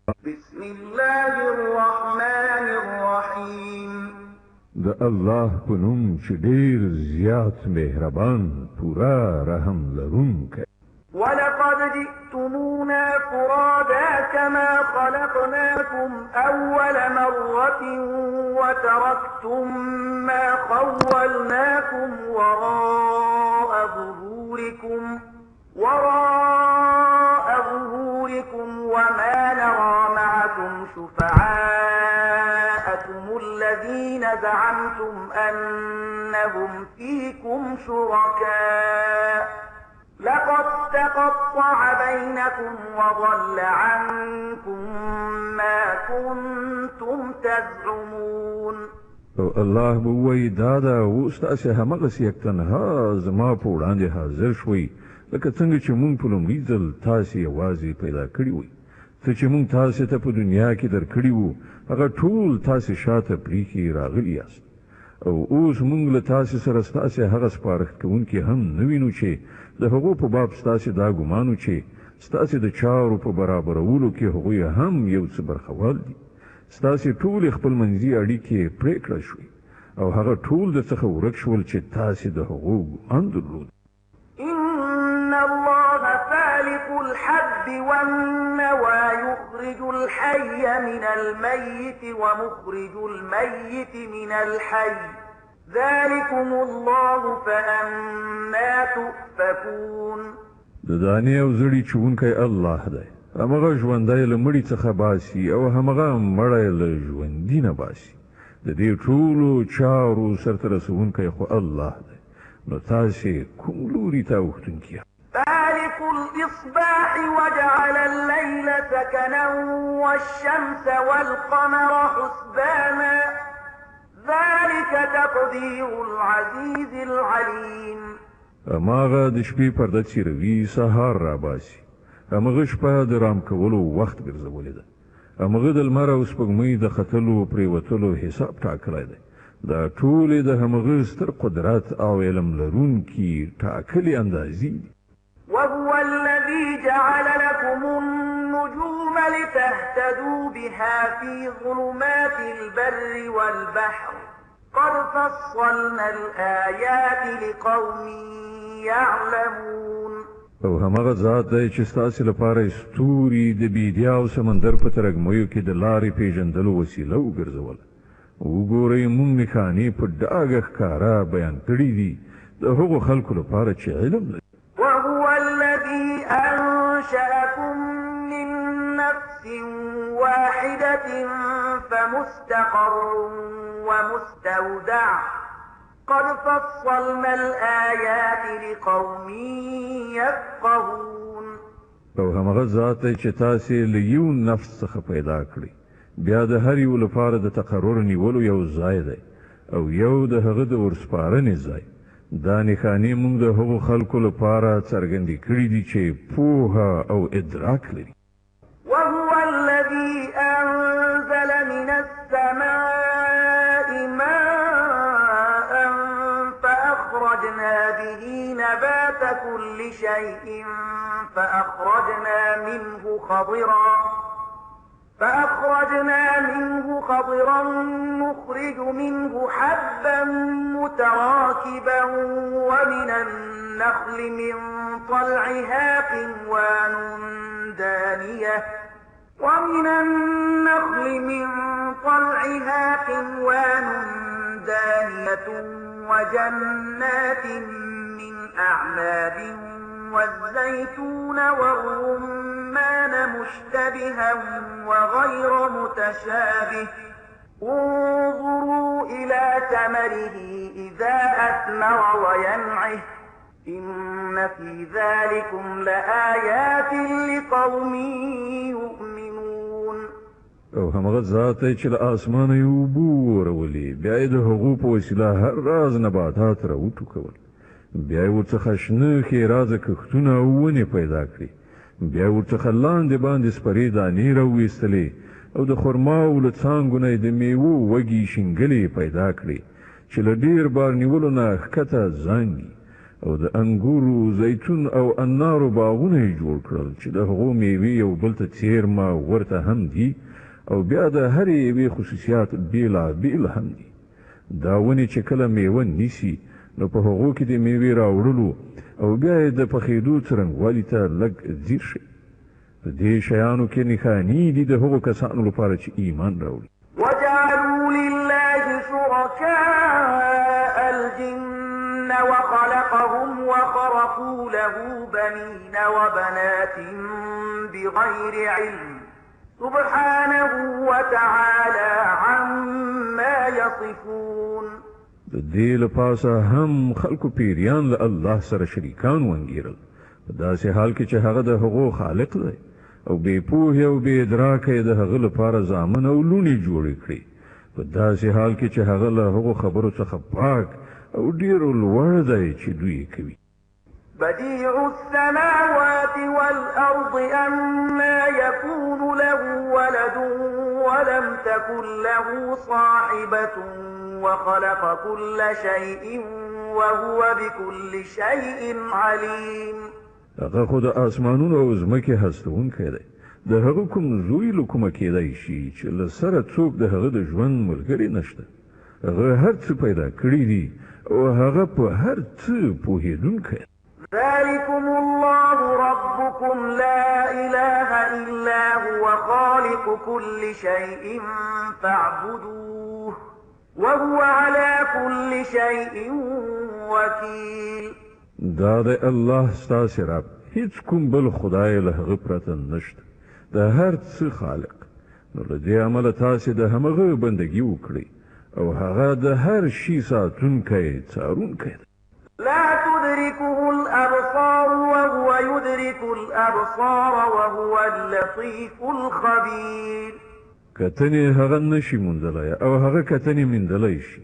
بسم الله الرحمن الرحيم د الله په نوم چې ډېر زیات مهربان پورا رحم لرونکی. ولقد جئتمونا فرادا كما خلقناكم أول مرة وتركتم ما خولناكم وراء ظهوركم وما نرى معكم شفعاءكم الذين زعمتم أنهم فيكم شركاء لقد تقطع بينكم وضل عنكم ما كنتم تزعمون. الله بوي دادا وستاسي همغس یک تنها زما په وړاندې حاضر شوي لکه څنګه چې مونږ په لومړي ځل تاسې یوازې پیدا کړي وي. څه چې مونږ تاسې ته په دنیا کې درکړي وو هغه ټول تاسې شاته پریښي راغلي یاست او اوس مونږ له تاسې سره ستاسې هغه سپارښت کوونکي هم نه وینو چې د هغو په باب ستاسې دا ګمانو چې ستاسې د چارو په برابرولو کې هغوی هم یو څه برخوال دي. ستاسې ټولې خپل منځي اړیکې پرې کړل شوې او هغه ټول د څخه ورک شول چې تاسې د هغو ګمان درلود. إن الله فالق الحب والنوى يخرج الحي من الميت ومخرج الميت من الحي ذلكم الله فأنا تؤفكون. د دانې او زړی چونکی الله دی. همغه ژوندی له مړي څخه باسي او همغه مړی له ژوندي نه باسي. د دې ټولو چارو سرته رسوونکی خو الله دی. نو تاسې کوم لوري ته اوښتونکي یاست؟ فالق الإصباح وجعل الليل سكنا والشمس والقمر حسبانا ذلك تقدير العزيز العليم. هماغه د شپې پرده چیروي سهار را باسي. همغه شپه د رام کولو وخت ګرځولې ده. همغه د لمر او سپوږمۍ د ختلو پرېوتلو حساب ټاکلی دی. دا ټولې د همغه ستر قدرت او علم لرونکي ټاکلي اندازې دي. وهو الذي جعل لكم النجوم لتهتدوا بها في ظلمات البر والبحر قد فصلنا الآيات لقوم يعلمون. او همغه ذات دی چې ستاسې لپاره ستوري د بیدیا او سمندر په ترږمیو کې د لارې پیژندلو وسیله وګرځوله. وګورئ مونږ نښانې په ډاګه ښکاره بیان کړي دي د هغو خلکو لپاره چې علم لري. وهو الذي أنشأكم من نفس واحدة فمستقر ومستودع قد فصلنا الآيات لقوم يفقهون. او همغه ذات دی چې تاسې له یو نفس څخه پیدا کړي بیا د هر یو لپاره د تقرر نیولو یو ځای دی او یو د هغه د ورسپارنې ځای. دا نښانې موږ د هغو خلکو لپاره څرګندې کړي دي چې پوهه او ادراک لري. وهو الذي أنزل من السماء ماء فأخرجنا به نبات كل شيء فأخرجنا منه خضرا نخرج منه حبا متراكبا ومن النخل من طلعها قنوان دانية وجنات من أعناب والزيتون والرمان مشتبها وغير متشابه انظروا إلى ثمره إذا أثمر وينعه إن في ذلكم لآيات لقوم يؤمنون. او همغه ذات دی چې له اسمانه یې اوبه ورولې بیا یې د هغو په وسیله هر راز نباتات راوټوکول. بیا یې ورڅخه شنه ښېرازه کښتونه او ونې پیدا کړې. بیا یې ورڅخه لاندې باندې سپرې دانې راویستلې او د خرماو له څانګو نه یې د میوو وږي شینګلې پیدا کړې چې له ډېر بار نیولو نه ښکته زانګي او د انګورو زیتون او انارو باغونه یې جوړ کړل چې د هغو میوې یو بل ته څیرمه ورته هم دي او بیا د هرې یوې خصوصیات بېلابېل هم دي. دا ونې چې کله میوه نیسي نو په هغو کې د میوې راوړلو او بیا یې د پخېدو څرنګوالي ته لږ ځیر شي. په دې شیانو کې نښانې دي د هغو کسانو لپاره چې ایمان راوړي. وجعلوا لله شركاء الجن وخلقهم وخرقوا له بنين وبنات بغير علم سبحانه وتعالى عما يصفون. د دې لپاسه هم خلکو پیریان له الله سره شریکان وانګیرل په داسې حال کې چې هغه د هغو خالق دی او بې پوهې او بې ادراکه یې د هغه لپاره زامن او لوڼې جوړې کړي په داسې حال کې چې هغه له هغو خبرو څخه پاک او ډېر لوړ دی چې دوی کوي. بديع السماوات والأرض أما يكون له ولد ولم تكن له صاحبة وخلق كل شيء وهو بكل شيء عليم. هغه خو د آسمانونو او ځمکې هستوونکی دی. د هغه کوم زوی له کومه کېدی شي چې له سره څوک د هغه د ژوند ملګری نشته. هغه هر څه پیدا کړي دي او هغه په هر څه پوهېدونکی دی. ذلكم الله ربكم لا إله إلا هو خالق كل شيء فاعبدوه وهو على كل شيء وكيل. دا د الله ستاسې رب هیڅ کوم بل خدای له هغه پرته نشته د هر څه خالق نو له دې امله تاسې د همغه بندګي وکړئ او هغه د هر شي ساتونکی څارونکی دی. لا تدركه الأبصار وهو يدرك الأبصار وهو اللطيف الخبير. کتنې هغه نشي موندلی او هغه کتنې موندلی شي.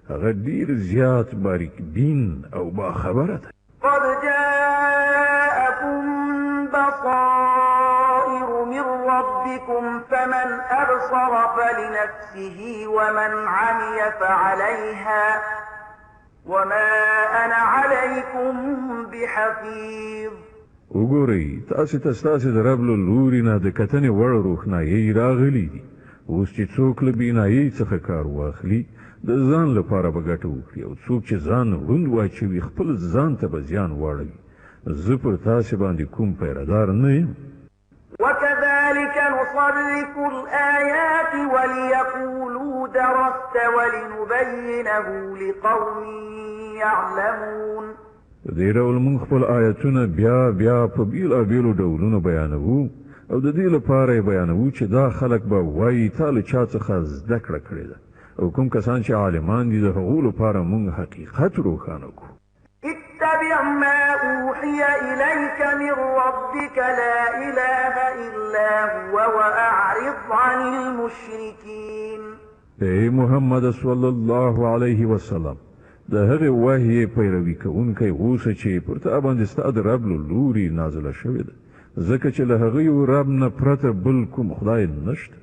هغه ډېر زیات باریک بین او باخبره دی. قد جاءكم بصائر من ربكم فمن أبصر فلنفسه ومن عمي فعليها وما أنا عليكم بحفيظ. وګورئ تاسې ته ستاسې د رب له لوري نه د کتنې وړ روښنایي راغلي دي. اوس چې څوک له بینایي څخه کار واخلي د ځان لپاره به ګټه وکړي او څوک چې ځان ړوند واچوي خپل ځان ته به زیان واړوي. زه پر تاسې باندې کوم پیردار نه یم. وكذلك نصرف الآيات وليقولوا درست ولنبينه لقوم يعلمون. په دې ډول موږ خپل آیتونه بیا په بېلابېلو ډولونو بیانوو او د دې لپاره یې بیانوو چې دا خلک به وایي تا له چا څخه زده کړه کړې ده او کوم کسان چې عالمان دي د هغو لپاره موږ حقیقت روښانه کړو. اتبع ما أوحي إليك من ربك لا إله إلا هو وأعرض عن المشركين. ای محمد صلی الله علیه وسلم د هغې وحی پیروي کوونکی اوسه چې پر تا باندې ستا د رب له لوري نازله شوې ده ځکه چې له هغه یو رب نه پرته بل کوم خدای نشته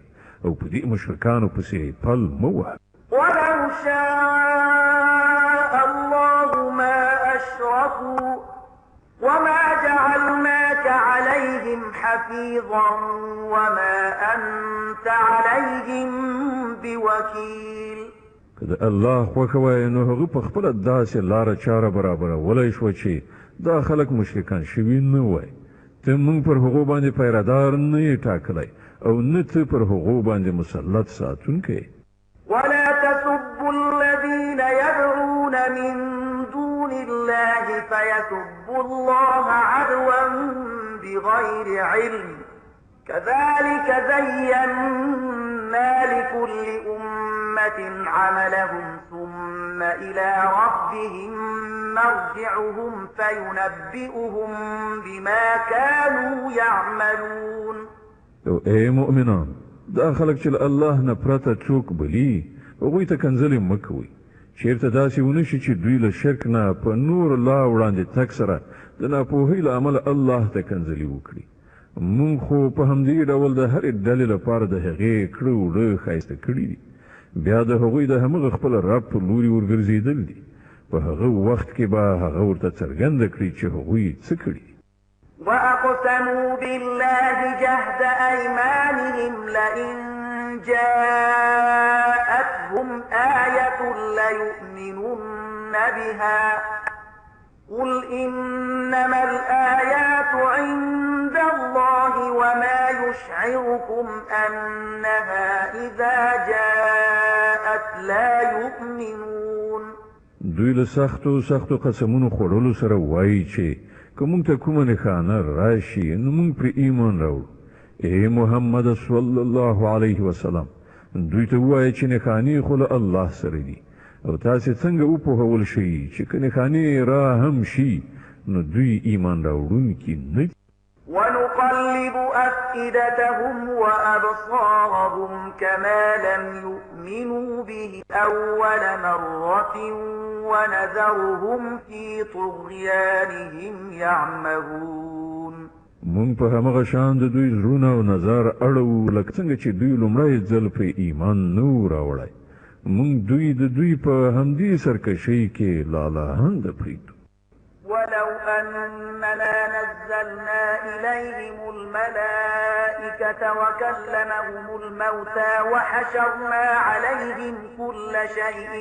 او په دې مشرکانو پسې پل مه وهه. ولو شاء الله ما أشركوا وما جعلناك عليهم حفيظا وما أنت عليهم بوكيل. که د الله خوښه وای نو هغه په خپله داسې لاره چاره برابرولی شوه چې دا خلک مشرکان شوي نه وای. ته موږ پر هغو باندې پیردار نه یې ټاکلی او نه ته پر هغو باندې مسلط ساتونکی. ولا تسبوا الذين يدعون من دون الله فيسبوا الله عدوا بغير علم كذلك زينا لكل أمة عملهم ثم إلى ربهم مرجعهم فينبئهم بما كانوا يعملون. اے مؤمنان دا خلک چې الله نه پرته څوک بلی هغوی ته کنځلې مه کوئ. چېرته داسې ونه شي چې دوی له شرک نه په نور الله وړاندې تګ سره د ناپوهۍ له امله الله ته کنځلې وکړي. مونږ خو په همدې ډول د هرې ډلې لپاره د هغې کړه وړه ښایسته کړي دي. بیا د هغوی د همغه خپل رب په لوري ورګرځېدل دي. په هغه وخت کې به هغه ورته څرګنده کړي چې هغوی څه کړي. وأقسموا بالله جهد أيمانهم لئن جاءتهم آية ليؤمنن بها قل إنما الآيات عند الله وما يشعركم أنها إذا جاءت لا يؤمنون. دوی له سختو قسمونو خوړلو سره وایي چې که موږ ته کومه نښانه راشي نو موږ پرې ایمان راوړو. ای محمد صلی الله علیه وسلم دوی ته ووایه چې نښانې خو له الله سره دي او تاسې څنګه وپوهول شئ چې که نښانې را هم شي نو دوی ایمان راوړونکي نه دي. ونقلب أفئدتهم وأبصارهم كما لم يؤمنوا به أول مرة ونذرهم في طغيانهم يعمهون. مونږ په همغه شان د دوی زړونه او نظر اړوو لکه څنګه چې دوی لومړی ځل پرې ایمان نه راوړی. مونږ دوی په همدې سرکشۍ کې لالهانده پرېږدو. ولو أننا نزلنا إليهم الملائكة وكلمهم الموتى وحشرنا عليهم كل شيء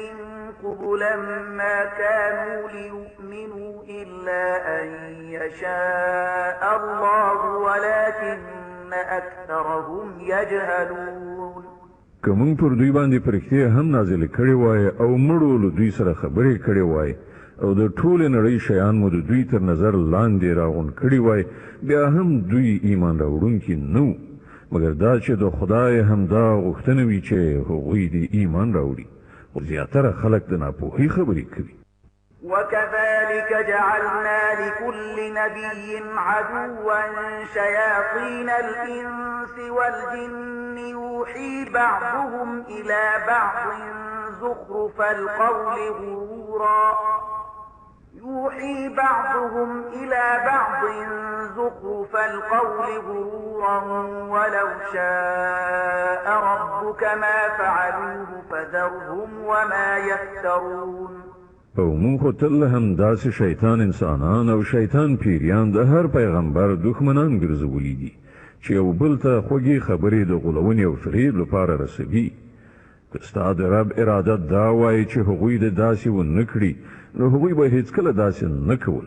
قبلا ما كانوا ليؤمنوا إلا أن يشاء الله ولكن أكثرهم يجهلون. که مونږ پر دوی باندې پرښتې هم نازلې کړې وای او مړو له دوی سره خبرې کړې وای او د ټولې نړۍ شیان مو د دوی تر نظر لاندې راغون کړي وای بیا هم دوی ایمان راوړونکي نه وو مګر دا چې د خدای همدا غوښتنه وي چې هغوی دې ایمان راوړي خو زیاتره خلک د ناپوهۍ خبرې کوي. وكذلك جعلنا لكل نبي عدوا شياطين الإنس والجن يوحي بعضهم إلى بعض زخرف القول غرورا ولو شاء ربك ما فعلوه فذرهم وما يفترون. او مون خو تل هم داسې شیطان انسانان او شیطان پیریان د هر پیغمبر دښمنان ګرځولي دي چې یو بل ته خوږې خبرې د غولونې او فریب لپاره رسوي. که ستا د رب اراده دا وایي چې هغوی د داسې ونه کړي نو هغوی به هیڅکله داسې نه کول.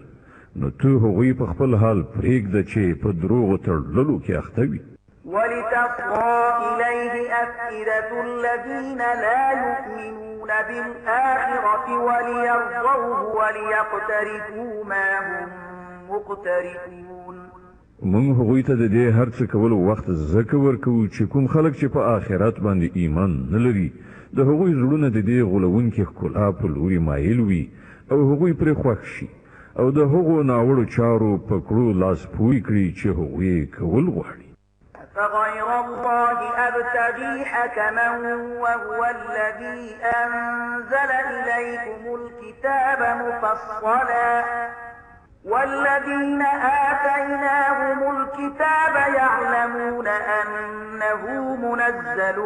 نو ته هغوی په خپل حال پرېږده چې په دروغو تړلو کې اخته وي. ولتصغى إليه أفئدة الذين لا يؤمنون بالآخرة وليرضوه وليقترفوا ما هم مقترفون. مونږ هغوی ته د دې هر څه کولو وخت زکه ورکوو چې کوم خلک چې په آخرت باندې ایمان نه لري د هغوی زړونه د دې غولونکي ښکلا په لوري مایل وي او هغوی پرې خوښ شي او د هغو ناوړو چارو په کړو لاس پوی کړي چې هغوی کول غواړي. فغير الله أبتغي حكما وهو الذي أنزل إليكم الكتاب مفصلا والذين آتيناهم الكتاب يعلمون أنه منزل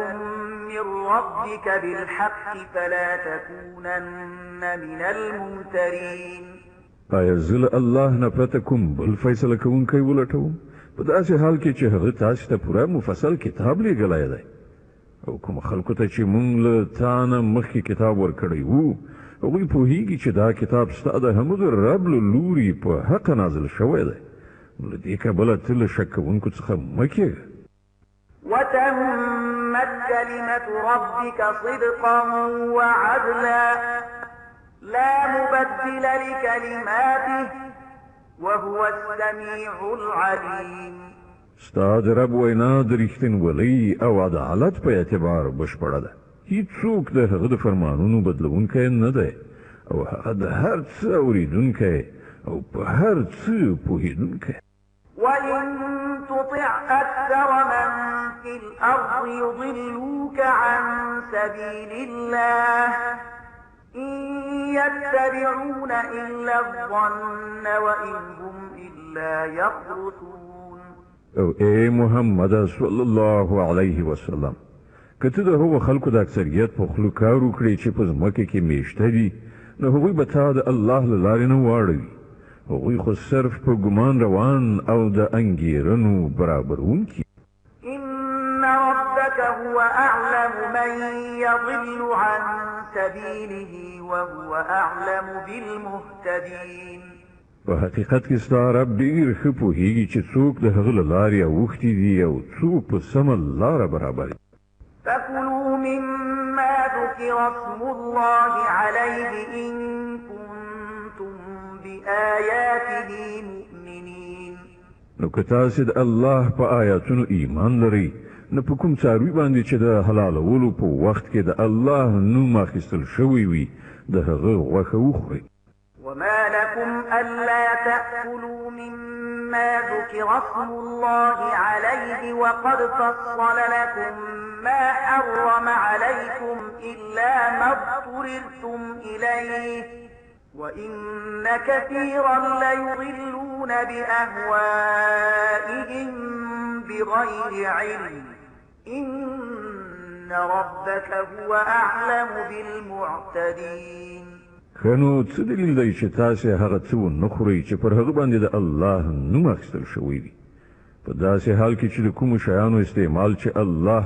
من ربك بالحق فلا تكونن من الممترين. آیا زل الله نه پرته کوم بل فیصله کوونکی ولټوم په داسې حال کې چې هغه تاسو ته پوره مفصل کتاب لیږلی دی او کوم خلکو ته چې مونږ له تا نه مخکې کتاب ورکړی وو هغوی پوهیږي چې دا کتاب ستا د همغه رب له لوري په حق نازل شوی دی. نو له دې کبله ته له شک کوونکو څخه مه کېږه. وتمت كلمة ربك صدقا وعدلا لا مبدل لكلماته وهو السميع العليم. ستا د رب وینا د رښتینولۍ او عدالت په اعتبار بشپړه ده. هیڅوک د هغه د فرمانونو بدلونکی نه دی او هغه د هر څه اورېدونکی او په هر څه پوهېدونکی. وإن تطع أكثر من في الأرض يضلوك عن سبيل الله إن يتبعون إلا الظن وإن هم إلا يخرصون. او اے محمد صلی الله علیه وسلم که ته د هغو خلکو د اکثریت په خولو کار وکړې چې په ځمکه کې میشته دي نو هغوی به تا د الله له لارې نه واړوي. هغوی خو صرف په ګمان روان او د انګېرنو برابروونکي. إن ربك هو أعلم من يضل عن سبيله وهو أعلم بالمهتدين. په حقیقت کې ستا رب ډېر ښه پوهېږي چې څوک د هغه له لارې اوښتي دي او څوک په سمه لاره برابر دي. فكلوا مما ذكر اسم الله عليه إن كنتم بآياته مؤمنين. نو که تاسې د الله په آیاتونو ایمان لرئ نو په کوم څاروي باندې چې د حلالولو په وخت کې د الله نوم اخیستل شوی وي د هغه غوښه وخورئ. وما لكم ألا تأكلوا مما ذكر اسم الله عليه وقد فصل لكم ما حرم عليكم إلا ما اضطررتم إليه وإن كثيرا ليضلون بأهوائهم بغير علم إن ربك هو أعلم بالمعتدين. خنو څه دلیل دی چې تاسې هغه څه ونه خورئ چې پر هغه باندې د الله نوم اخیستل شوی وي په داسې حال کې چې د کومو شیانو استعمال چې الله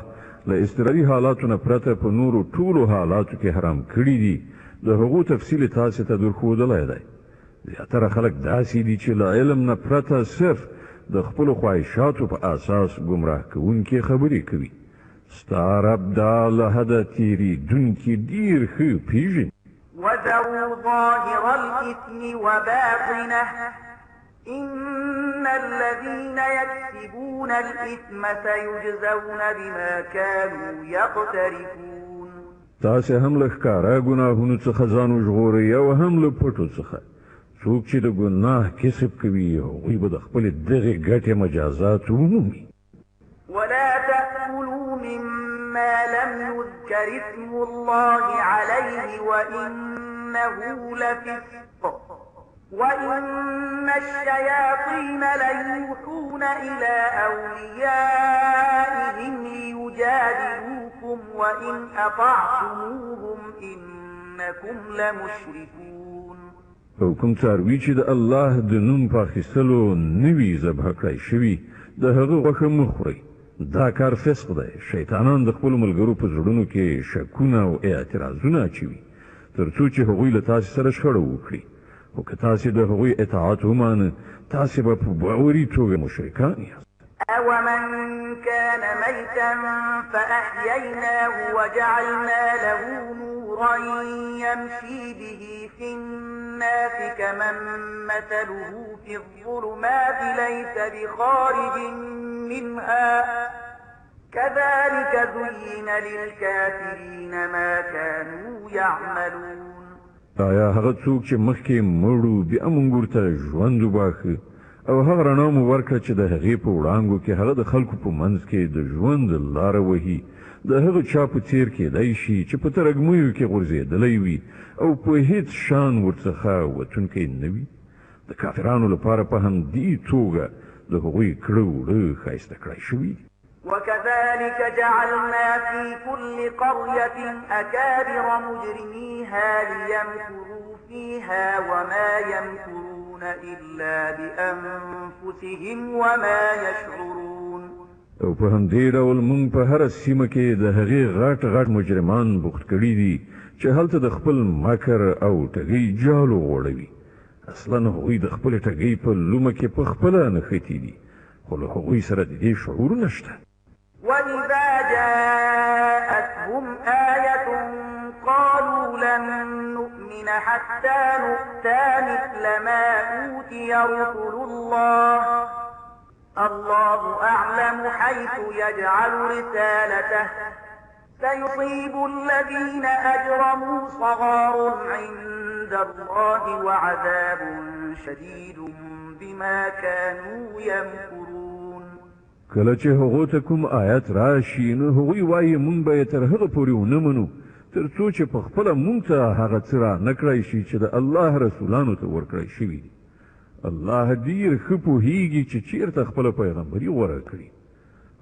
له اضطراري حالاتو نه پرته په نورو ټولو حالاتو کې حرام کړي دي د هغو تفصیل تاسې ته درښودلی دی. زیاتره خلک داسې دي چې له علم نه پرته صرف د خپلو خواهشاتو په اساس ګمراه کوونکې خبرې کوي. ستا رب دا له حده تېرېدونکي ډېر ښه پېژني. وذروا ظاهر الإثم وباطنه إن الذين يكسبون الإثم سيجزون بما كانوا يقترفون. تاسې هم له ښکاره ګناهونو څخه ځان وژغورئ او هم له پټو څخه. څوک چې د ګناه کسب کوي هغوی به د خپلې دغې ګټې مجازات ومومي. ولا تأكلوا مما لم يذكر اسم الله عليه وإنه لفسق وإن الشياطين ليوحون إلى أوليائهم ليجادلوكم وإن أطعتموهم إنكم لمشركون. او کوم څاروي چې د الله د نوم په اخیستلو نه وي ذبح کړی شوي د هغه غوښه مه خورئ. دا کار فسق دی. شیطانان د خپلو ملګرو په زړونو کې شکونه او اعتراضونه اچوي تر څو چې هغوی له تاسې سره شخړه وکړي. خو که تاسې د هغوی اطاعت ومانه تاسې به په باوري توګه مشرکان یاست. أومن كان ميتا فأحييناه وجعلنا له نورا يمشي به في الناس كمن مثله في الظلمات ليس بخارج منها كذلك زين للكافرين ما كانوا يعملون. آیا هغه څوک چې مخکې مړو بیا موږ ورته ژوند وباښه او هغه رڼا مو ورکړه چې د هغې په وړانګو کې هغه د خلکو په منځ کې د ژوند لاره وهي د هغه چا په څیر کېدی شي چې په ترږمیو کې غورځېدلی وي او په هیڅ شان ورڅخه وتونکی نه وي. د کافرانو لپاره په همدې توګه د هغوی کړه وړه ښایسته کړی شوي. وكذلك جعلنا في كل قرية أكابر مجرميها ليمكروا فيها وما يمكرون إلا بأنفسهم وما يشعرون. او په همدې ډول موږ په هره سیمه کې د هغې غټ غټ مجرمان بوخت کړي دي چې هلته د خپل مکر او ټګۍ جالو غوړوي. اصلا هغوی د خپلې ټګۍ په لومه کې په خپله نښتي دي خو له هغوی سره د دې شعور نشته. وإذا جاءتهم آية قالوا لن نؤمن حتى نؤتى مثل ما أوتي رسل الله أعلم حيث يجعل رسالته سيصيب الذين أجرموا صغار عند الله وعذاب شديد بما كانوا يمكرون. کله چې هغو ته کوم آیت راشي نو هغوی وایي مونږ به یې تر هغه پورې ونه منو تر څو چې په خپله مونږ ته هغه څه را نه کړی شي چې د الله رسولانو ته ورکړی شوي دي. الله ډېر ښه پوهېږي چې چېرته خپله پیغمبري غوره کړي.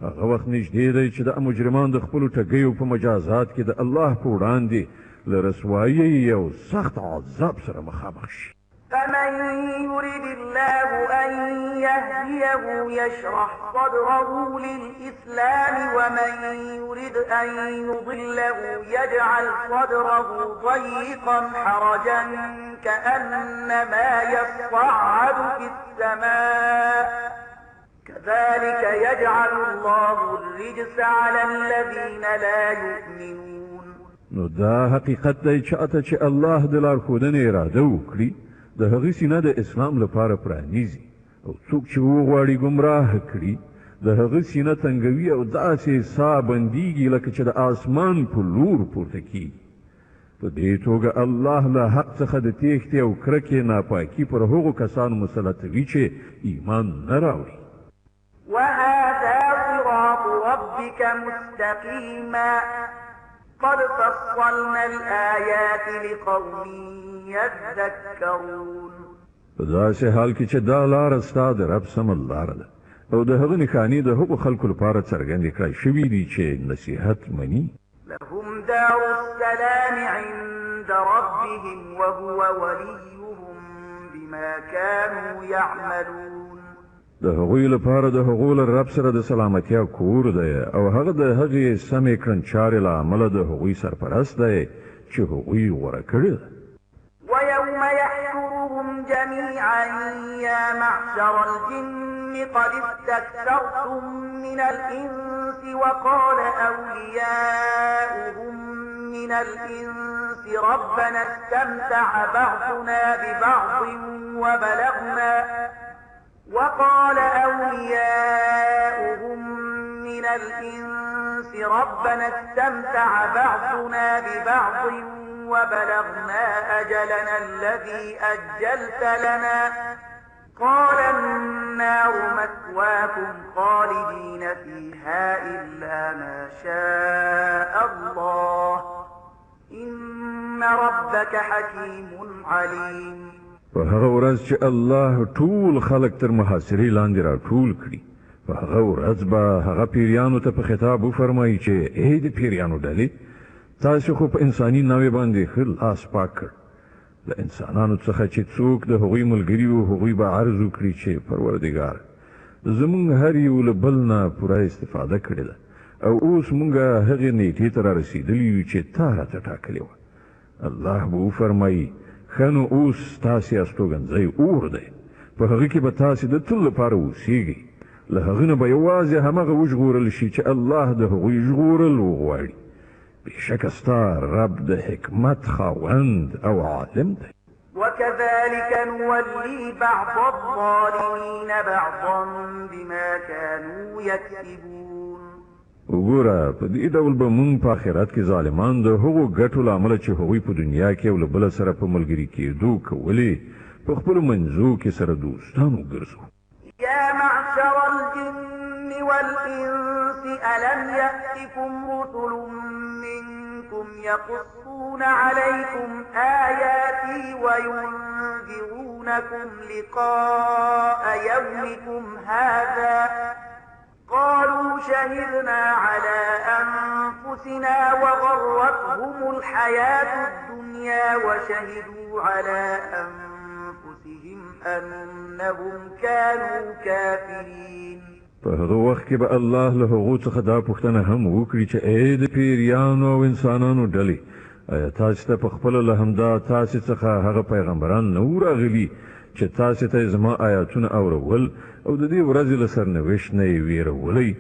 هغه وخت نږدې دی چې د مجرمان د خپلو ټګیو په مجازات کې د الله په وړاندې لرسوایی او سخت عذاب سره مخامخ شي. فمن يرد الله أن يهديه يشرح صدره للإسلام ومن يرد أن يضله يجعل صدره ضيقا حرجا كأنما يصعد في السماء كذلك يجعل الله الرجس على الذين لا يؤمنون. نو دا حقیقت دی چاته چې الله د لارښودنې اراده وکړي د هغې سینه د اسلام لپاره پرانیزي او څوک چې وغواړي ګمراه کړي د هغه سینه تنګوي او داسې ساه بندیږي لکه چې د آسمان په لور پورته کیږي. په دې توګه الله له حق څخه د تېښتې او کرکې ناپاکي پر هغو کسانو مسلطوي چې ایمان نه راوړي. وهذا صراط ربك مستقيما قد فصلنا الآيات لقوم يذكرون. په داسې حال کې چې دا لاره ستا د رب سمه لاره ده او د هغه نښانې د هغو خلکو لپاره څرګندې کړای شوي دي چې نصیحت مني. لهم دار السلام عند ربهم وهو وليهم بما كانوا يعملون. د هغوی لپاره د هغو له رب سره د سلامتیا کور دی او هغه د هغې سمې کړنچارې له امله د هغوی سرپرست دی چې هغوی غوره کړې ده. ويوم يحشرهم جميعا يا معشر الجن قد استكثرتم من الإنس وقال أولياؤهم من الإنس ربنا استمتع بعضنا ببعض وبلغنا أجلنا الذي أجلت لنا قال النار مثواكم خالدين فيها إلا ما شاء الله إن ربك حكيم عليم. په هغه ورځ چې الله ټول خلق تر محاصرې لاندې راټول کړي په هغه ورځ به هغه پیریانو ته په خطاب وفرمایي چې ای د پیریانو ډلې تاسو خو په انساني ناوې باندې ښه لاس پاک کړ. له انسانانو څخه چې څوک د هغوی ملګري وو هغوی به عرض وکړي چې پروردګار زمونږ هر یو له بل نه پوره استفاده کړې ده او اوس مونږ هغې نیټې ته رارسېدلي یو چې تا راته ټاکلې وه. الله به وفرمایي ښه نو اوس ستاسې استوګنځی اور دی په هغه کې به تاسې د تل لپاره اوسېږئ. له هغه نه به یوازې همغه وژغورل شي چې الله د هغوی ژغورل وغواړي. بشکه ستا رب د حکمت خاوند او عالم دی. وكذلك نولي بعض الظالمين بعضا بما كانوا يكسبون. وګوره په دې ډول به مونږ په آخرت کې ظالمان د هغو ګټو له امله چې هغوی په دنیا کې یو له بله سره په ملګري کېدو کولې په خپلو منځو کې سره دوستان وګرځو. يا معشر الجن والإنس ألم يأتكم رسل منكم يقصون عليكم آياتي وينذرونكم لقاء يومكم هذا قالوا شهدنا على أنفسنا وغرتهم الحياة الدنيا وشهدوا على أنفسهم أنهم كانوا كافرين. په هغه وخت کې به الله له هغو څخه دا پوښتنه هم وکړي چې ای د پیریانو او انسانانو ډلې آیا تاسو ته په خپله له همدا تاسې څخه هغه پیغمبران نه وو راغلي چې تاسې ته زما آیاتونه اورول او د دې ورځې له سرنوشت نه یې ویرولی؟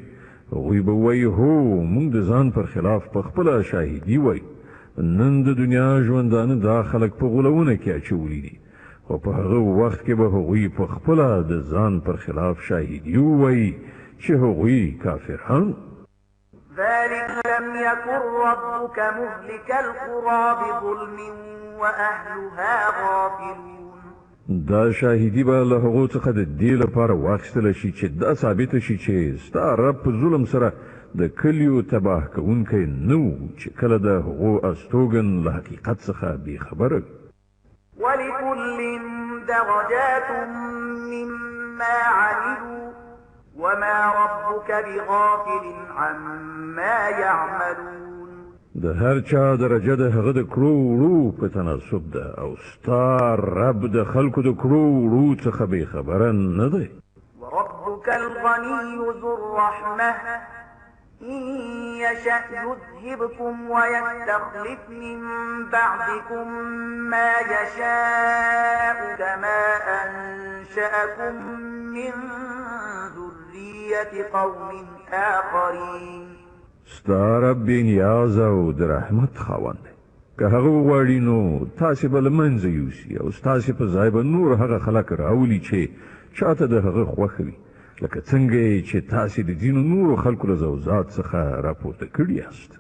هغوی به وایي هو موږ د ځان پر خلاف په خپله شاهدي وایي. نن د دنیا ژوندانه دا خلک په غولونه کې اچولي دي خو په هغه وخت کې به هغوی په خپله د ځان پر خلاف شاهدي ووایي چې هغوی کافران. ذلك لم يكن ربك مهلك القرى بظلم وأهلها غافلون. دا شاهدی به له هغو څخه د دې لپاره واخیستله شي چې دا ثابته شي چې ستا رب په ظلم سره د کلیو تباه کوونکی نه و چې کله د هغو استوګن له حقیقت څخه بېخبره وي. ولكل درجات مما عملوا وما ربك بغافل عما يعملون. د هر چا درجه د هغه د کړو وړو په تناسب ده او ستا رب د خلکو د کړو وړو څخه بې خبره نه دی. وربك الغني ذو الرحمة إن يشأ يذهبكم ويستخلف من بعدكم ما يشاء كما أنشأكم من ذرية قوم آخرين. ستا رب بې نیاز او د رحمت خاوند دی. که هغه وغواړي نو تاسې به له منځه یوسي او ستاسې په ځای به نور هغه خلک راولي چې چاته د هغه خوښ وي، لکه څنګه چې تاسې د ځینو نورو خلکو له زوزات څخه راپورته کړي یاست.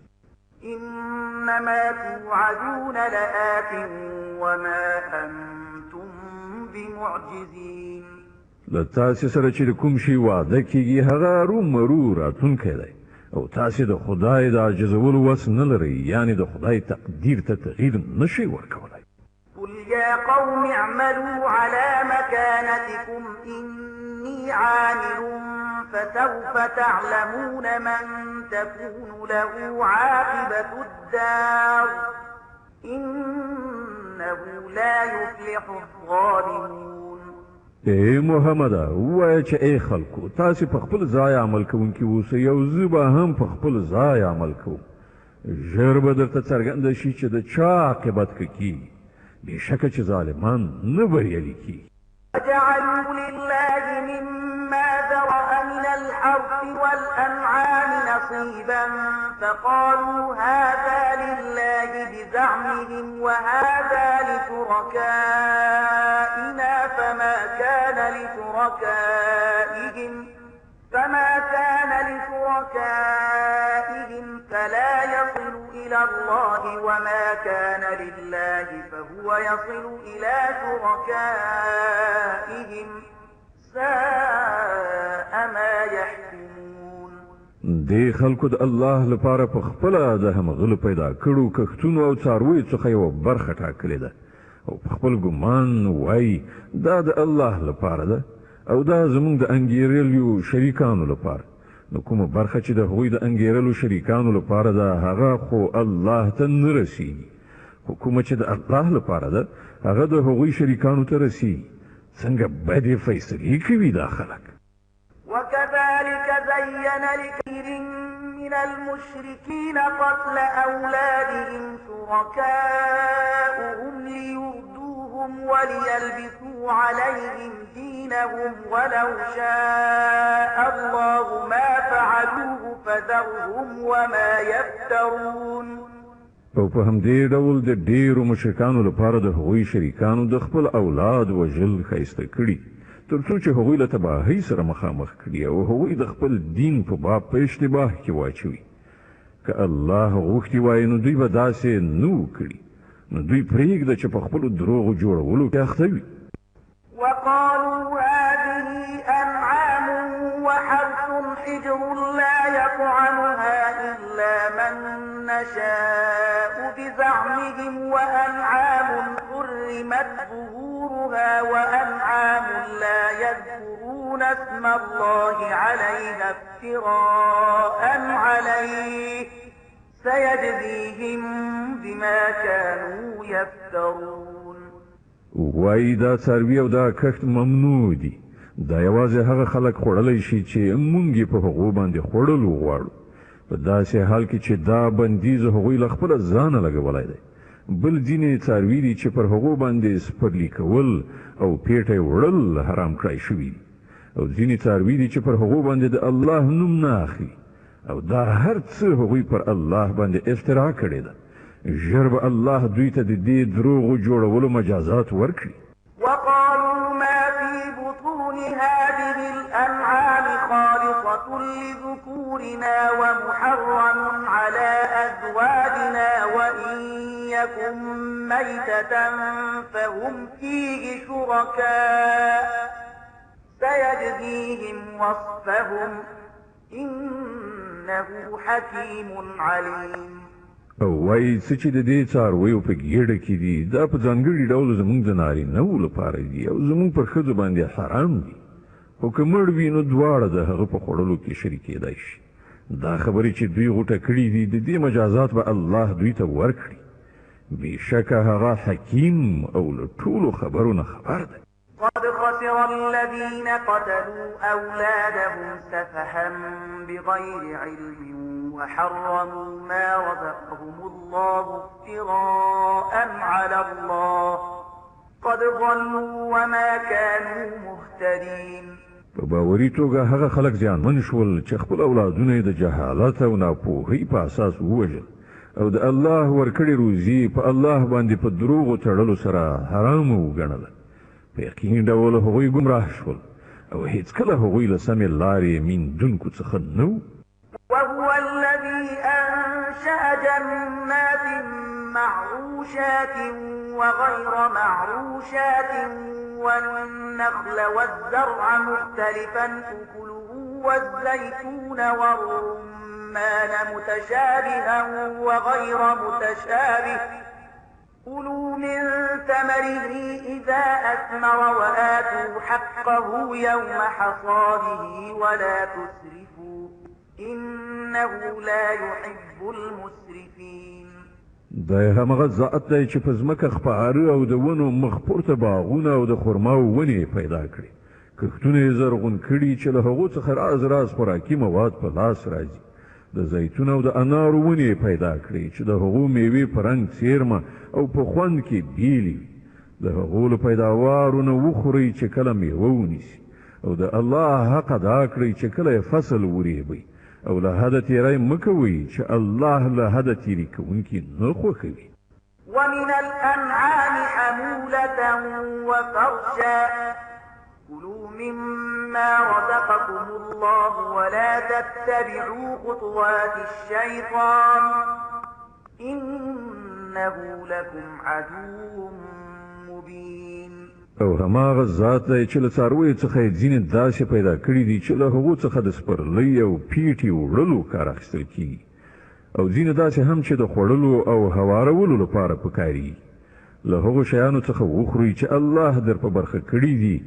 إنما توعدون لآت وما أنتم بمعجزين. له تاسې سره چې د کوم شي وعده کېږي هغه ارومرو راتلونکی دی او تاسې د خدای د عاجزولو وس نه لرئ، یعنې د خدای تقدیر ته تغییر نشئ ورکولی. قل يا قوم اعملوا على مكانتكم إني عامل فسوف تعلمون من تكون له عاقبة الدار إنه لا يفلح الظالمون. اے محمده ووایه چې ای خلکو تاسې په خپل ځای عمل کوونکي اوسئ او زه به هم په خپل ځای عمل کوم. ژر به درته څرګنده شي چې د چا عاقبت که کېږي. بېشکه چې ظالمان نه بریالي کېږي. وجعلوا لله مما ذرأ من الحرث والأنعام نصيبا فقالوا هذا لله بزعمهم وهذا لشركائنا فما كان لشركائهم فلا يصل إلى الله وما كان لله فهو يصل إلى شركائهم ساء ما يحكمون. دې خلکو د الله لپاره په خپله د همغلو پیدا کړو کښتونو او څارویو څخه یوه برخه ټاکلې ده او په خپل ګمان وایي دا د الله لپاره ده او دا زموږ د انګېرلیو شریکانو لپاره. نو کومه برخه چې د هغوی د انګېرلو شریکانو لپاره ده هغه خو الله ته نه رسیږي، خو کومه چې د الله لپاره ده هغه د هغوی شریکانو ته رسیږي. څنګه بدې فیصلې کوي دا خلک. وكذلك زين لكثير من المشركين قتل أولادهم شركاؤهم ليردوهم وليلبسوا عليهم دينهم ولو شاء الله ما فعلوه فذرهم وما يفترون. او په همدې ډول د ډېرو مشرکانو لپاره د هغوی شریکانو د خپل اولاد وژل ښایسته کړي تر څو چې هغوی له تباهۍ سره مخامخ کړي او هغوی د خپل دین په باب په اشتباه کې واچوي. که الله غوښتي وای نو دوی به داسې نه وکړي، نو دوی پرېږده چې په خپلو دروغو جوړولو کې اخته وي. وقالوا هذه أنعام وحرث حجر لا يطعمها إلا من نشاء بزعمهم وأنعام حرمت ظهورها وأنعام لا يذكرون اسم الله عليها افتراء عليه سيجزيهم بما كانوا يفترون. وای دا څاروي او دا کښت ممنوع دي. دا یوازې هغه خلک خوړلی شي چې مونږ یې په هغو باندې خوړلو غواړو، په داسې حال کې چې دا بندیز هغوی له خپله ځانه لګولی دی. بل ځینې څاروي دي چې پر هغو باندې سپرلي کول او پیټه یې وړل حرام کړی شوي دي، او ځینې څاروي دي چې پر هغو باندې د الله نوم نه اخلي، او دا هر څه هغوی پر الله باندې افترا کړې ده. ژر به الله دوی ته د دې دروغو جوړولو مجازات ورکړي. وقالوا ما في بطون هذه الأنعام خالصة لذكورنا ومحرم على أزواجنا وإن يكن ميتة فهم فيه شركاء سيجزيهم وصفهم إنه حكيم عليم. او وای څه چې د دې څارویو په ګېډه کې دي دا په ځانګړي ډول زموږ د نارینهو لپاره دي او زموږ پر ښځو باندې حرام دي، خو که مړ وي نو دواړه د هغه په خوړلو کې شریکېدای شي. دا خبرې چې دوی غوټه کړي دي د دې مجازات به الله دوی ته ورکړي بېشکه هغه حکیم او له ټولو خبرونه خبر دی قد خسر الذين قتلوا أولادهم سفها بغير علم وحرموا ما رزقهم الله افتراء على الله قد ضلوا وما كانوا مهتدين. په باوري توګه هغه خلک زیانمن شول چې خپل اولادونه یې د جهالت او ناپوهۍ په اساس ووژل او د الله ورکړې روزي په الله باندې په دروغو تړلو سره حرام وګڼله. په یقیني ډول هغوی ګمراه شول او هیڅکله هغوی له سمې لارې میندونکو څخه نه وو. وهو الذي أنشأ جنات معروشات وغير معروشات والنخل والزرع مختلفا أكله والزيتون والرمان متشابها وغير متشابه كلوا من ثمره إذا أثمر وآتوا حقه يوم حصاده ولا تسرفوا إنه لا يحب المسرفين. دا همغه ذات دی چې په ځمکه خپاره او د ونو مخ پورته باغونه او د خرماو ونې پیدا کړي کښتونه یې زرغون کړي چې له هغو څخه راز خوراکي مواد په لاس راځي. د زیتون او د انارو ونې پیدا کړي چې د هغو میوې په رنګ څیرمه او په خوند کې بیلې وي. د هغو له پیداوارو نه وخورئ چې کله میوه ونیسي او د الله حق ادا کړئ چې کله یې فصل وریبئ او له حده تیری مه کوئ چې الله له حده تیري کوونکي نه خوښوي. ومن الأنعام حمولة وفرشا كلوا مما رزقكم الله ولا تتبعوا خطوات الشيطان إنه لكم عدو مبين. او هماغه ذات دی چې له څارویو څخه یې ځینې داسې پیدا کړي دي چې له هغو څخه د سپرلۍ او پیټې وړلو کار اخیستل کېږي او ځینې داسې هم چې د خوړلو او هوارولو لپاره پکاري. له هغو شیانو څخه وخورئ چې الله در په برخه کړي دي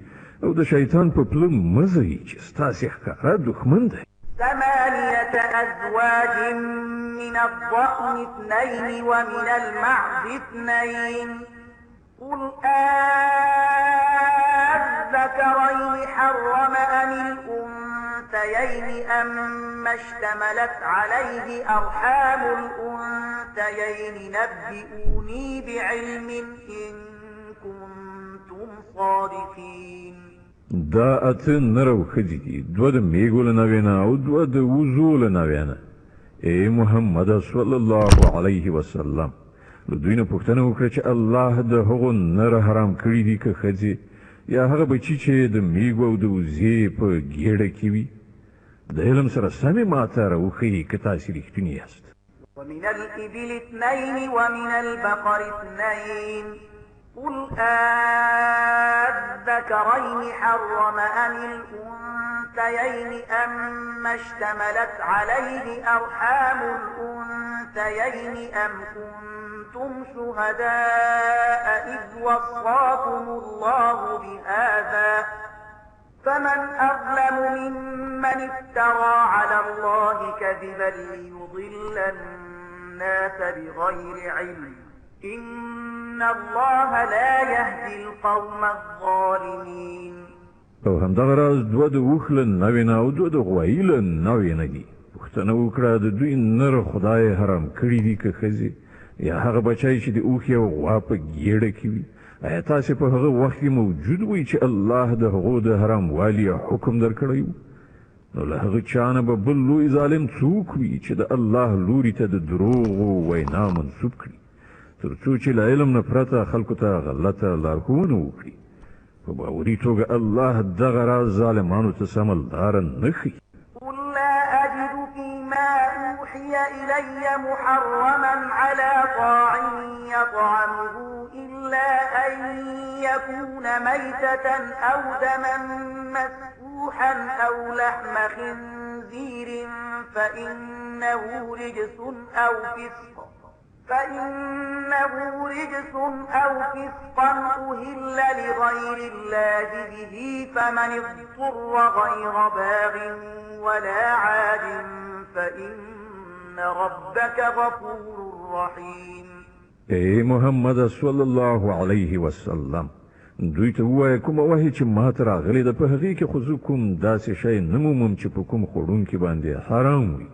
او د شیطان په پله مه ځئ چې ستاسې ښکاره دښمن دی. 8 أزواج من الضأن 2 ومن المعز 2 قل أذكرين حرم أم الأنثيين أما اشتملت عليه أرحام الأنثيين نبئوني بعلم إن كنتم صادقين. دا اته نرو ښځې دي 2 د میږو له نوې نه او 2 د وزو له نوې نه. ای محمد صلی الله علیه وسلم له دوی نه پوښتنه وکړه چې الله د هغو نر حرام کړي دي که ښځې یا هغه بچي چې د میږو او د وزې په ګېډه کې وي. د علم سره سمې ماته راوښیي که تاسې رښتوني یاست. ومن الإبل 2 ومن البقر 2 قل أذكرين حرم أم الأنثيين أما اشتملت عليه أرحام الأنثيين أم كنتم شهداء إذ وصاكم الله بهذا فمن أظلم ممن افترى على الله كذبا ليضل الناس بغير علم إن الله لا يهدي القوم الظالمين. او همدغه راز 2 د اوښ له نوې نه او 2 د غوایي له نوې نه دي. پوښتنه وکړه د دوی نر خدای حرام کړي دي که ښځې یا هغه بچی چې د اوښ او غوا په ګېډه کې وي. آیا تاسې په هغه وخت کې موجود وئ چې الله د هغو د حرام والي حکم درکړی و؟ نو له هغه چا نه به بل لوی ظالم څوک وي چې د الله لوري ته د دروغو وینا منسوب کړي تر څو چې له علم نه پرته خلکو ته غلطه لارښوونه وکړي. په باوري توګه الله دغه راز ظالمانو ته سمه لاره نه ښیي. قل لا أجد فيما أوحي إلي محرما على طاعم يطعمه إلا أن يكون ميتة أو دما مسفوحا أو لحم خنزير فإنه رجس أو فسق فسقا أهل لغير الله به فمن اضطر غير باغ ولا عاد فإن ربك غفور رحيم. اے محمد صلی الله علیه وسلم دوی ته وایه کومه وحی چې ما ته راغلی ده په هغې کې خو زه کوم داسې شی نه مومم چې په کوم خوړونکي باندې حرام وي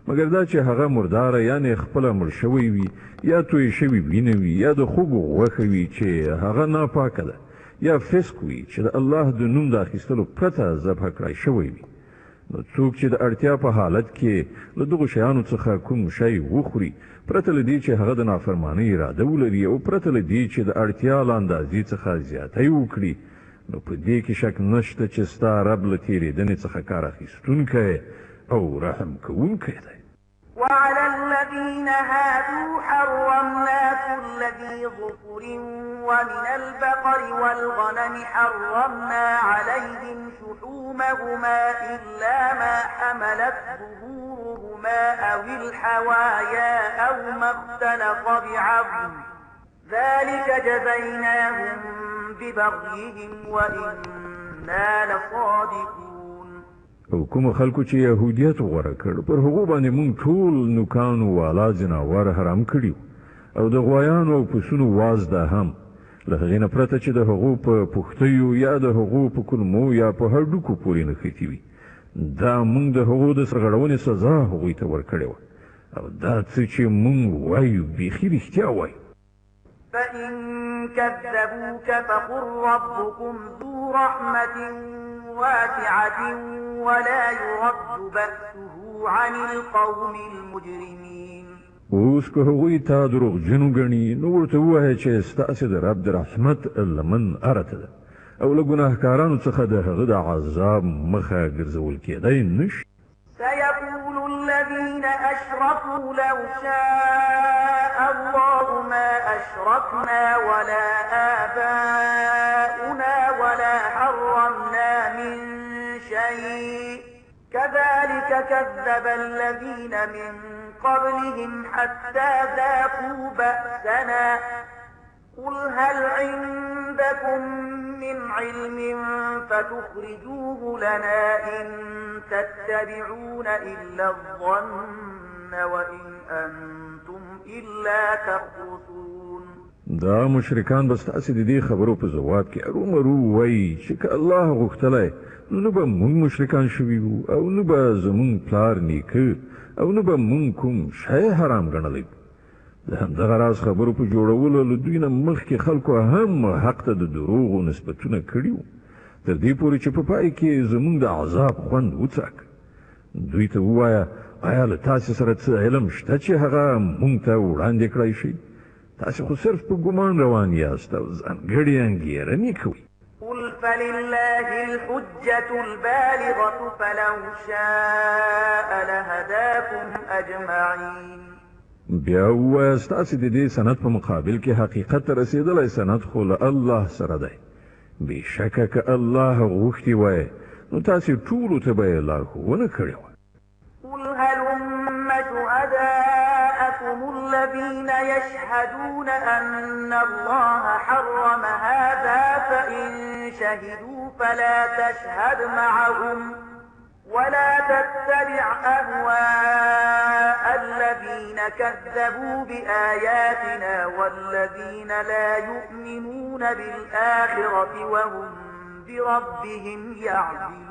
مګر دا چې هغه مرداره یعنې خپله مړ شوی وي یا توی شوي وینه وي یا د خوږو غوښه وي چې هغه ناپاکه ده یا فسق وي چې د الله د نوم د اخیستلو پرته ذبح کړی شوی وي نو څوک چې د اړتیا په حالت کې له دغو شیانو څخه کوم شی وخوري پرته له دې چې هغه د نافرمانۍ اراده ولري او پرته له دې چې د اړتیا له اندازې څخه زیاتی وکړي نو په دې کې شک نشته چې ستا رب له تېرېدنې څخه کار اخیستونکی او رحم کوونکی دی. وعلى الذين هادوا حرمنا كل ذي ظفر ومن البقر والغنم حرمنا عليهم شحومهما إلا ما حملت ظهورهما أو الحوايا أو ما اختلط بعظم ذلك جزيناهم ببغيهم وإنا لصادقون. او کوم خلکو چې يهودیت غوړه کړ پر هغه باندې مونږ ټول نوکانو والا جناور حرام کړیو او د غویانو او پسونو وازده هم له هغې نه پرته چې د هغو په پښتیو یا د هغو په کلمو یا په هډوکو پورې نښتي وي دا مونږ د هغو د سرغړونې سزا هغوی ته ورکړې وه او دا څه چې مونږ وایو بیخي رښتیا وایو. فإن كذبوك فقل ربكم ذو رحمة واسعة ولا يرد بأسه عن القوم المجرمين. اوس که هغوی تا دروغجنو ګڼي نو ورته ووایه چې ستاسې د رب د رحمت لمن ارته ده او له ګناهکارانو څخه د هغه د عذاب مخه ګرځول کېدی نشي. سيقول الذين أشركوا لو شاء الله ما أشركنا ولا آباؤنا ولا حرمنا من شيء كذلك كذب الذين من قبلهم حتى ذاقوا بأسنا قل هل عندكم من علم فتخرجوه لنا إن تتبعون إلا الظن وإن أنتم إلا تخرصون. دا مشرکان بس تاسې د دې خبرو په ځواب کې ارومرو وایي چې که الله غوښتلی نو به مونږ مشرکان شوي وو او نو به زمونږ پلار نیکه او نو به مونږ کوم شی حرام ګڼلی د همدغه راز خبرو په جوړولو له دوی نه مخکې خلکو هم حق ته د دروغو نسبتونه کړي وو تر دې پورې چې په پای کې زمونږ د عذاب خوند وڅاک. دوی ته ووایه آیا له تاسې سره څه علم شته چې هغه مونږ ته وړاندې کړی شي؟ تاسې خو صرف په ګمان روان یاست او ځانګړې انګېرنې کوئ. قل فلله الحجة البالغة فلو شاء لهداكم أجمعين. بیا ووایه ستاسې د دې سند په مقابل کې حقیقت ته رسېدلی سند خو له الله سره دی بېشکه که الله غوښتي وای نو تاسې ټولو ته به یې لارښوونه کړې وه. قل هلم شهداءكم الذين يشهدون أن الله حرم هذا فإن شهدوا فلا تشهد معهم ولا تتبع أهواء الذين كذبوا بآياتنا والذين لا يؤمنون بالآخرة وهم بربهم يعدلون.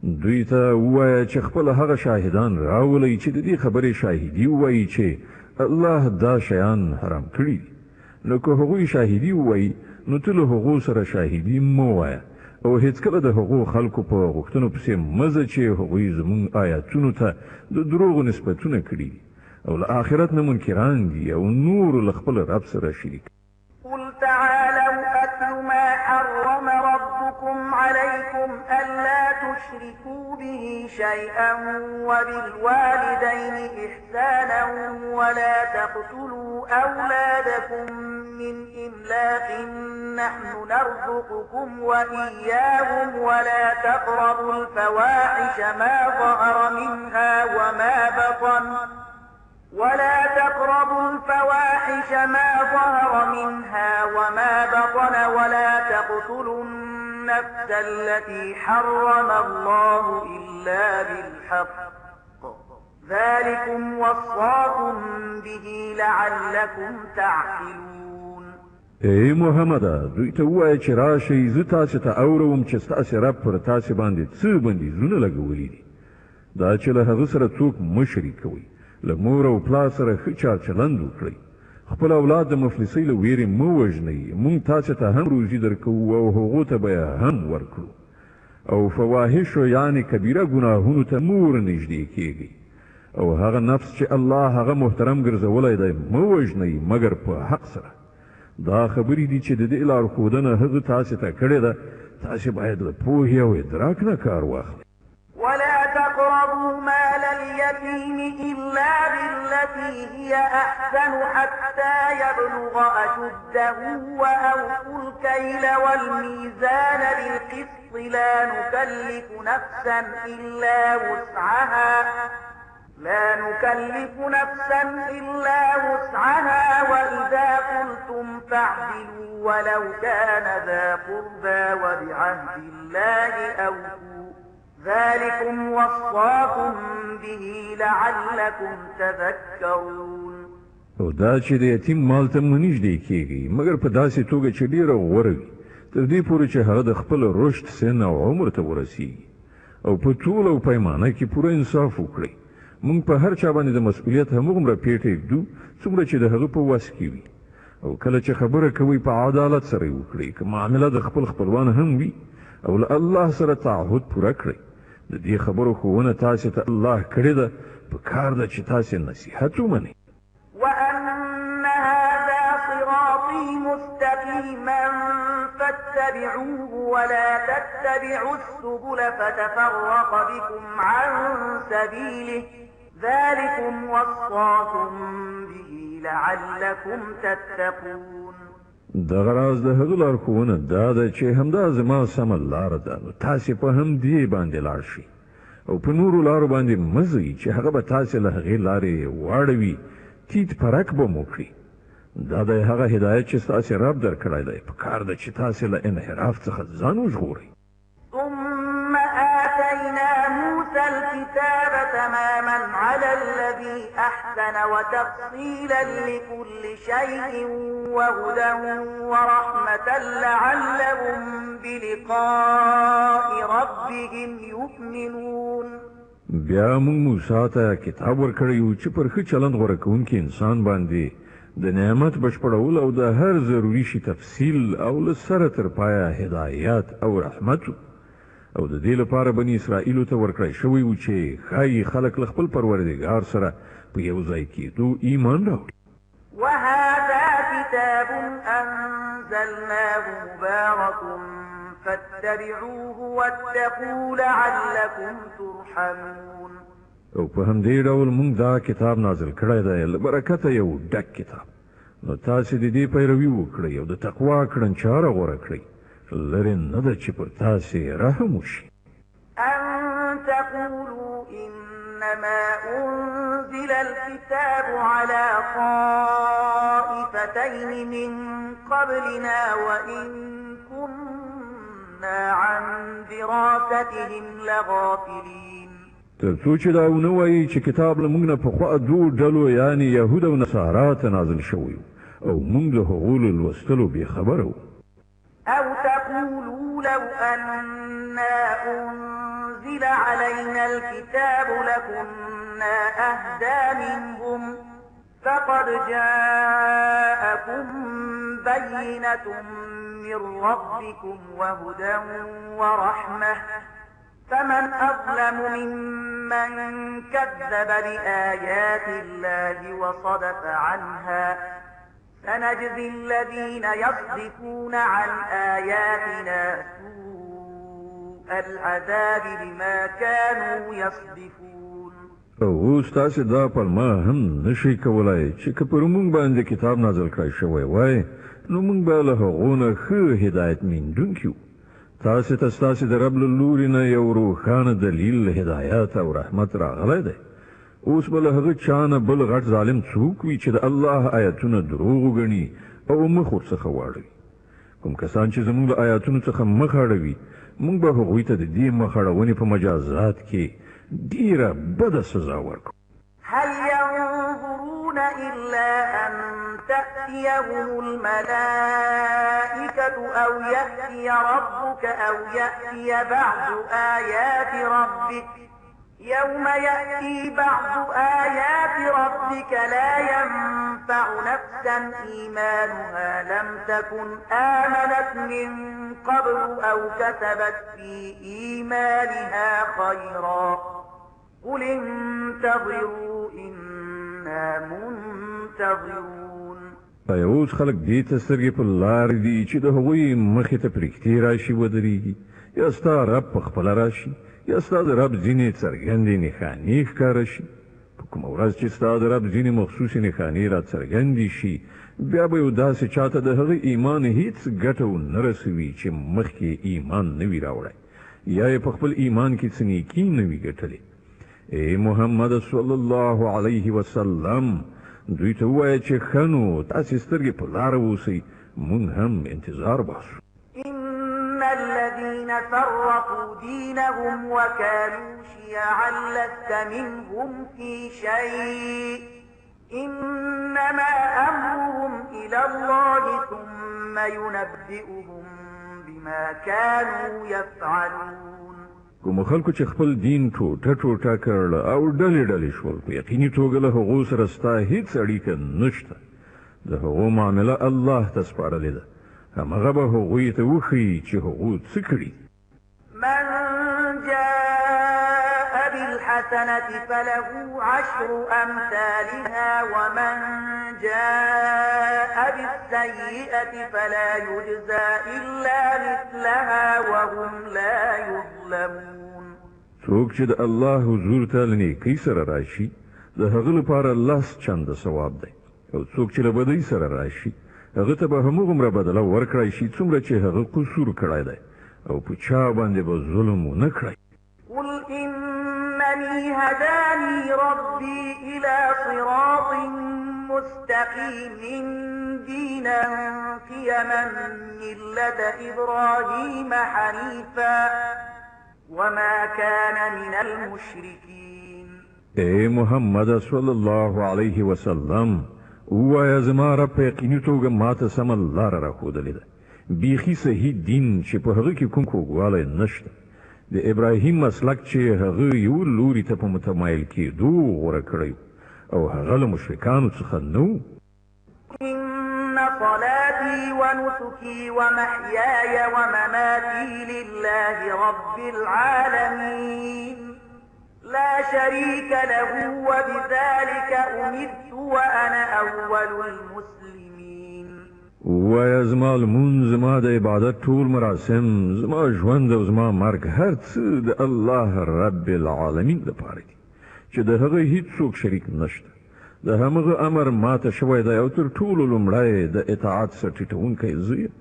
دوی ته ووایه چې خپل هغه شاهدان راولئ چې د دې خبرې شاهدي ووایي چې الله دا شیان حرام کړي دي نو که هغوی شاهدي ووایي نو ته له هغو سره شاهدي مه ووایه او هیڅکله د هغو خلکو په غوښتنو پسې مزه چې هغوی زموږ آیاتونو ته د دروغو نسبتونه کړي دي او له آخرت نه منکران دي او نور له خپل رب سره شریک. قل تعالوا أتل ما حرم ربكم عليكم ألا تشركوا به شيئا وبالوالدين إحسانا ولا تقتلوا أولادكم من إملاق نحن نرزقكم وإياهم ولا تقربوا الفواحش ما ظهر منها وما بطن ولا تقربوا الفواحش ما ظهر منها وما بطن ولا تقتلوا النفس التي حرم الله إلا بالحق ذلكم وصاكم به لعلكم تعقلون. ای محمد دوی ته ووایه چې راشئ زه تاسې ته اورم چې ستاسې رب پر تاسې باندې څه بندیزونه لګولي دي، دا چې له هغه سره څوک مه شریکوئ، له مور او پلار سره ښه چارچلند وکړئ، خپل اولاد د مفلسۍ له ویرې مه وژنئ، موږ تاسې ته هم روزي درکوو او هغو ته به یې هم ورکړو، او فواحشو یعنې کبیره ګناهونو ته مه ورنږدې کیږئ، او هغه نفس چې الله هغه محترم ګرځولی دی مه وژنئ مګر په حق سره. دا خبرې دي چې د دې لارښودنه هغه تاسې ته کړې ده، تاسې باید له پوهې او ادراک نه کار واخلئ. ولا تقربوا مال اليتيم إلا بالتي هي أحسن حتى يبلغ أشده وأوفوا الكيل والميزان بالقسط لا نكلف نفسا إلا وسعها وإذا قلتم فاعدلوا ولو كان ذا قربى وبعهد الله أوفوا ذلكم وصاكم به لعلكم تذكرون. او دا چې د یتیم مال ته مه نږدې کیږئ مګر په داسې توګه چې ډېره غوره وي تر دې پورې چې هغه د خپل رشد سن او عمر ته ورسیږي، او په طول او پیمانه کې پوره انصاف وکړئ. موږ په هر چا باندې د مسؤلیت همغومره پیټه ږدو څومره چې د هغه په وس کې وي، او کله چې خبره کوئ په عدالت سره یې وکړئ، که معامله د خپل خپلوان هم وي، او له الله سره تعهد پوره کړئ. د دې خبرو ښوونه تاسې ته الله کړې ده، په کار ده چې تاسې نصیحت ومنئ. وأن هذا صراطي مستقيما فاتبعوه ولا تتبعوا السبل فتفرق بكم عن سبيله ذلكم وصاكم به لعلكم تتقون. دغه راز د هغه لارښوونه دا ده چې همدا زما سمه لاره ده، نو تاسې په همدې باندې لاړ شئ، او په نورو لارو باندې مه ځئ چې هغه به تاسې له هغې لارې واړوي، تیت پرک به مو کړي. دا د هغه هدایت چې ستاسې رب درکړی دی، په کار ده چې تاسې له انحراف څخه ځان وژغورئ. ثم آتينا موسى الكتاب تماما على الذي أحسن وتفصيلا لكل شيء وهدى ورحمة لعلهم بلقاء ربهم يؤمنون. بیا موږ موسی ته کتاب ورکړی و چې پر ښه چلند غوره کوونکي انسان باندې د نعمت بشپړول او د هر ضروري شي تفصیل او له سره تر پایه هدایت او رحمت، او د دې لپاره بني اسرائیلو ته ورکړی شوی و چې ښایي خلک له خپل پروردګار سره په یو ځای کېدو ایمان راوړي. وهذا كتاب أنزلناه مبارك فاتبعوه واتقوا لعلكم ترحمون. او په همدې ډول موږ دا کتاب نازل کړی دی له برکته یو ډک کتاب، نو تاسې د دې پیروي وکړئ او د تقوا کړنچاره غوره کړئ، لرې نه ده چې پر تاسې رحم وشي. أن تقولوا إنما أنزل الكتاب على طائفتين من قبلنا وإن كنا عن دراستهم لغافلين. تر څو چې دا ونه وایي چې کتاب له موږ نه پخوا دوو ډلو یعنې یهود او نصارا ته نازل شوی او موږ د هغو له لوستلو بېخبره وو. أو تقولوا لو أنا أنزل علينا الكتاب لكنا أهدى منهم فقد جاءكم بينة من ربكم وهدى ورحمة فمن أظلم ممن كذب بآيات الله وصدف عنها سنجزي الذين يصدفون عن آياتنا سوء العذاب بما كانوا يصدفون. اوس تاسې دا پلمه هم نشئ کولای چې که پر موږ باندې کتاب نازل کړی شوی وای نو موږ به له هغو نه ښه هدایت میندونکي وو. تاسې ته ستاسې د رب له لوري نه یو روښانه دلیل هدایت او رحمت راغلی دی. اوس به له هغه چا نه بل غټ ظالم څوک وي چې د الله آیتونه دروغ وګڼي او مخ ورڅخه واړوي. کوم کسان چې زموږ له آیاتونو څخه مخ اړوي موږ به هغوی ته د دې مخ اړونې په مجازات کې ډیره بده سزا ورکړو. هل ينظرون إلا أن تأتيهم الملائكة أو يأتي ربك أو يأتي بعض آيات ربك يوم يأتي بعض آيات ربك لا ينفع نفسا إيمانها لم تكن آمنت من قبل أو كسبت في إيمانها خيرا قل انتظروا إنا منتظرون. اوس خلک دې ته سترګې په لار دي چې د هغوی مخې ته پرېږدي راشي ودرېږي، یا ستا رب په خپله راشي، یا ستا د رب ځینې څرګندې نښانې ښکاره شي. په کومه ورځ چې ستا د رب ځینې مخصوصې نښانې را څرګندې شي، بیا به یو داسې چاته د هغه ایمان هیڅ ګټه ونه رسوي چې مخکې ایمان نه وي راوړی، یا یې په خپل ایمان کې څه نیکي نه وي ګټلې. ای محمد صلی الله علیه وسلم، دوی ته ووایه چې ښه نو تاسې سترګې په لاره اوسئ، موږ هم انتظار باسو. إن الذين فرقوا دينهم وكانوا شيعا لست منهم في شيء إنما أمرهم إلى الله ثم ينبئهم بما كانوا يفعلون. کوم خلکو چې خپل دین ټوټه ټوټه کړل او ډلې ډلې شول، په یقیني توګه له هغو سره ستا هیڅ اړیکه نشته. د هغو معامله الله ته سپارلې ده، همغه به هغوی ته وښیي چې هغو څه کړي. من جاء بالحسنة فله 10 أمثالها ومن جاء بالسيئة فلا يجزى إلا مثلها وهم لا يظلمون. څوک چې د الله حضور ته له نیکۍ سره راشي، د هغه لپاره 10 چنده ثواب دی، او څوک چې له بدۍ سره راشي هغه ته به همغومره بدله ورکړی شي څومره چې هغه قصور کړی دی، او په چا باندې به ظلم ونه کړی. قل إنني هداني ربي إلى صراط مستقيم دينا قيما ملة إبراهيم حنيفا وما كان من المشركين. ای محمد صلی الله علیه وسلم، ووایه زما رب په یقیني توګه ماته سمه لاره راښودلې ده، بیخي صحیح دین چې په هغه کې کوم کوږوالی نشته. د ابراهیم مسلک چې هغه یو لوري ته په متمایل کېدو غوره کړی او هغه له مشرکانو څخه نه و. إن صلاتي ونسكي ومحياي ومماتي لله رب العالمين لا شريك له وبذلك أمرت وأنا أول المسلمين. ووایه زما لمونځ، زما د عبادت ټول مراسم، زما ژوند او زما مرګ هر څه د الله رب العالمین لپاره دي چې د هغه هیڅوک شریک نشته. د همغه امر ماته شوی دی او تر ټولو لومړی د اطاعت سره ټیټونکی زه یم.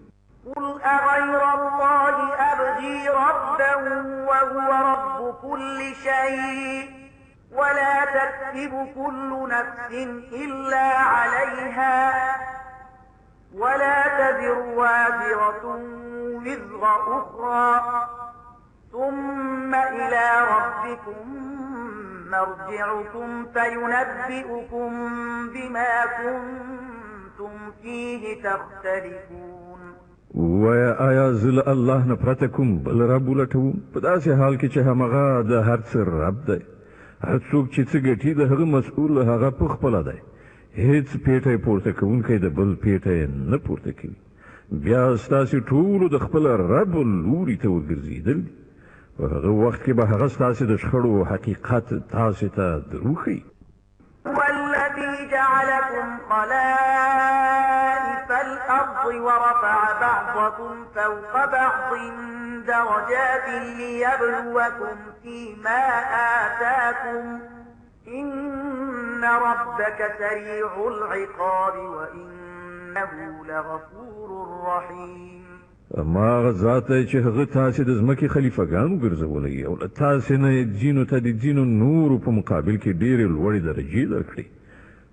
قل أغير الله أبغي ربا وهو رب كل شيء ولا تكسب كل نفس إلا عليها ولا تزر وازرة وزر أخرى ثم إلى ربكم مرجعكم فينبئكم بما كنتم فيه تختلفون. ووایه آیا زه له الله نه پرته کوم بل رب ولټوم؟ په داسې حال کې چې همغه د هر څه رب دی. هر څوک چې څه ګټي د هغه مسؤل هغه په خپله دی. هیڅ پیټی پورته کوونکی د بل پیټی نه پورته کوي. بیا ستاسې ټولو د خپل رب لوري ته وګرځېدل دي. په هغه وخت کې به هغه ستاسې د شخړو حقیقت تاسې ته دروښیي. هو الذي جعلكم خلائف الأرض ورفع بعضكم فوق بعض درجات ليبلوكم فيما آتاكم إن ربك سريع العقاب وإنه لغفور رحيم. ما هغه ذات دی چې هغه تاسې د ځمکې خلیفګان وګرځولی او له تاسې نه یې ځینو ته د ځینو نورو په مقابل کې ډېرې لوړې درجې درکړي،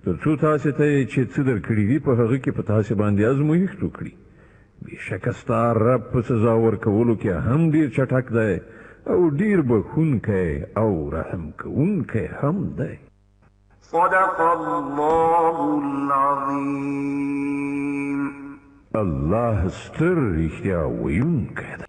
تر څو تاسې ته یې چې څه درکړي دي په هغه کې په تاسې باندې ازمویښت وکړي. بېشکه ستا رب په سزا ورکولو کې هم ډېر چټک دی او ډېر بخښونکی او رحم کوونکی هم دی. صدق الله العظيم. الله ستر رښتیا ویونکی دی.